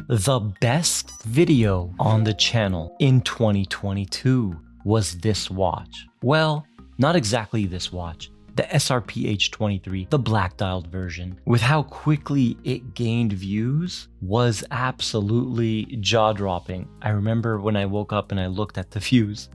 The best video on the channel in 2022 was this watch. Well, not exactly this watch. The SRPH23, the black dialed version, with how quickly it gained views was absolutely jaw-dropping. I remember when I woke up and I looked at the views,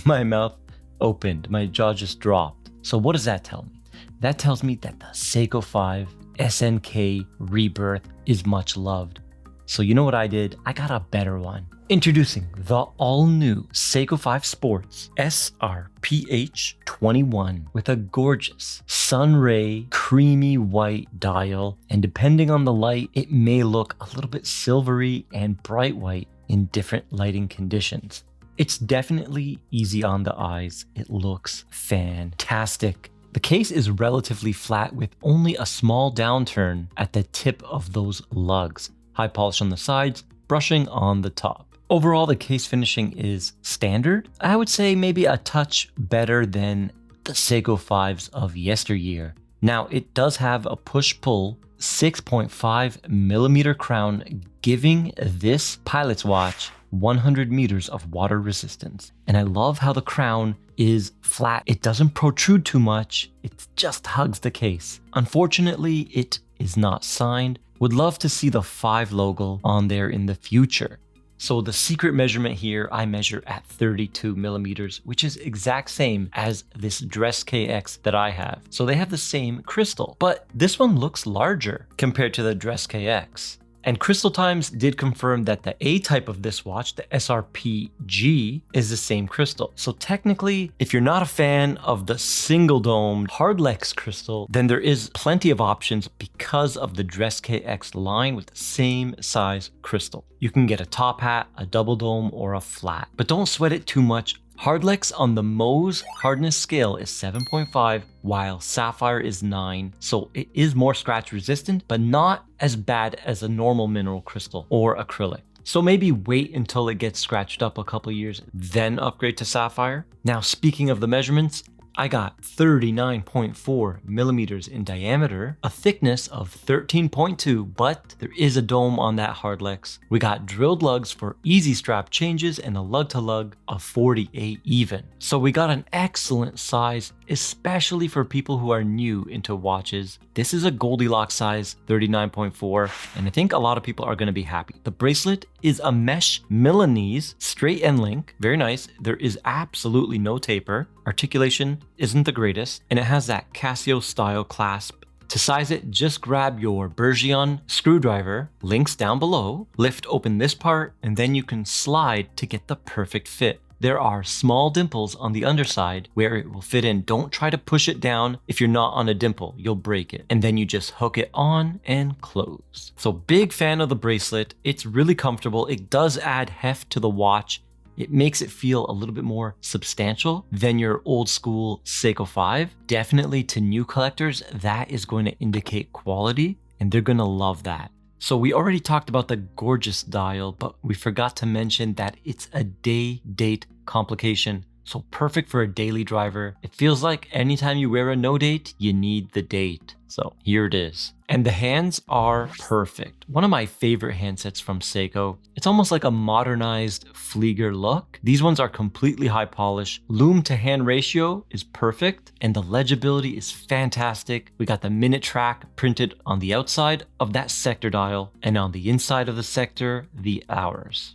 my mouth opened, my jaw just dropped. So what does that tell me? That tells me that the Seiko 5 SNK Rebirth is much loved. So you know what I did? I got a better one. Introducing the all-new Seiko 5 Sports SRPH21 with a gorgeous sunray creamy white dial, and depending on the light, it may look a little bit silvery and bright white in different lighting conditions. It's definitely easy on the eyes. It looks fantastic. The case is relatively flat with only a small downturn at the tip of those lugs. High polish on the sides, brushing on the top. Overall, the case finishing is standard. I would say maybe a touch better than the Seiko 5s of yesteryear. Now, it does have a push-pull 6.5mm crown, giving this pilot's watch 100 meters of water resistance. And I love how the crown is flat. It doesn't protrude too much. It just hugs the case. Unfortunately, it is not signed. Would love to see the 5 logo on there in the future. So the secret measurement here, I measure at 32mm, which is exact same as this Dress KX that I have. So they have the same crystal, but this one looks larger compared to the Dress KX. And Crystal Times did confirm that the A type of this watch, the SRPG, is the same crystal. So technically, if you're not a fan of the single domed hardlex crystal, then there is plenty of options because of the Dress KX line with the same size crystal. You can get a top hat, a double dome, or a flat, but don't sweat it too much. Hardlex on the Mohs hardness scale is 7.5, while Sapphire is 9, so it is more scratch resistant, but not as bad as a normal mineral crystal or acrylic. So maybe wait until it gets scratched up a couple years, then upgrade to Sapphire. Now, speaking of the measurements, I got 39.4mm in diameter, a thickness of 13.2, but there is a dome on that hardlex. We got drilled lugs for easy strap changes and a lug to lug of 48 even. So we got an excellent size, especially for people who are new into watches. This is a Goldilocks size, 39.4, and I think a lot of people are going to be happy. The bracelet is a mesh Milanese straight end link, very nice. There is absolutely no taper. Articulation isn't the greatest, and it has that Casio style clasp. To size it, just grab your Bergeon screwdriver, links down below, lift open this part, and then you can slide to get the perfect fit. There are small dimples on the underside where it will fit in. Don't try to push it down. If you're not on a dimple, you'll break it. And then you just hook it on and close. So big fan of the bracelet. It's really comfortable. It does add heft to the watch. It makes it feel a little bit more substantial than your old school Seiko 5. Definitely to new collectors, that is going to indicate quality, and they're going to love that. So we already talked about the gorgeous dial, but we forgot to mention that it's a day-date complication. So perfect for a daily driver. It feels like anytime you wear a no date, you need the date. So here it is. And the hands are perfect. One of my favorite handsets from Seiko. It's almost like a modernized Flieger look. These ones are completely high polish. Lume to hand ratio is perfect, and the legibility is fantastic. We got the minute track printed on the outside of that sector dial, and on the inside of the sector, the hours.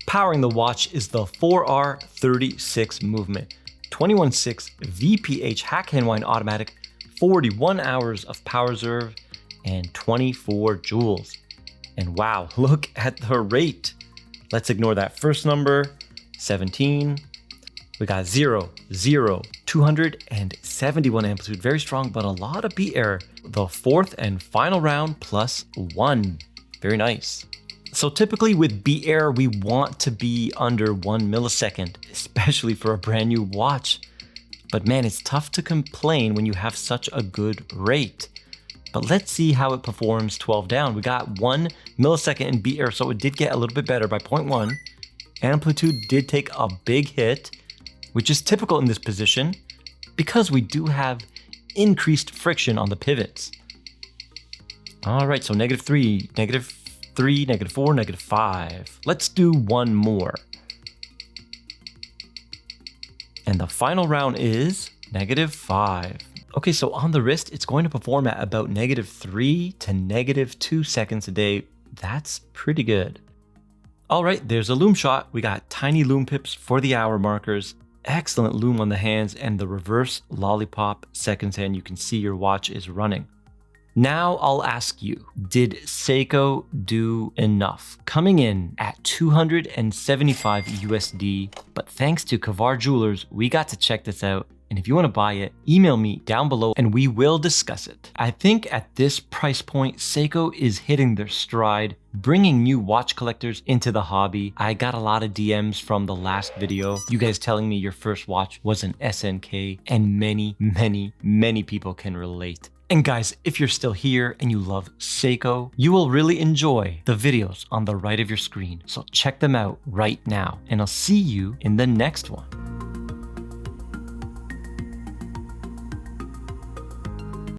Powering the watch is the 4R36 movement, 21.6 VPH hack hand wind automatic, 41 hours of power reserve, and 24 joules. And wow, look at the rate. Let's ignore that first number, 17. We got 0, 0, 271 amplitude, very strong, but a lot of beat error. The fourth and final round plus 1, very nice. So typically with beat error, we want to be under 1 millisecond, especially for a brand new watch. But man, it's tough to complain when you have such a good rate. But let's see how it performs 12 down. We got 1 millisecond in beat error, so it did get a little bit better by 0.1. Amplitude did take a big hit, which is typical in this position because we do have increased friction on the pivots. All right, so -3, -3, -4, -5. Let's do one more. And the final round is -5. Okay, so on the wrist, it's going to perform at about -3 to -2 seconds a day. That's pretty good. All right, there's a Lume shot. We got tiny Lume pips for the hour markers, excellent Lume on the hands, and the reverse lollipop seconds hand. You can see your watch is running. Now I'll ask you, did Seiko do enough? Coming in at 275 USD, but thanks to Kavar Jewelers, we got to check this out. And if you want to buy it, email me down below and we will discuss it. I think at this price point, Seiko is hitting their stride, bringing new watch collectors into the hobby. I got a lot of DMs from the last video, you guys telling me your first watch was an SNK, and many people can relate. And guys, if you're still here and you love Seiko, you will really enjoy the videos on the right of your screen. So check them out right now, and I'll see you in the next one.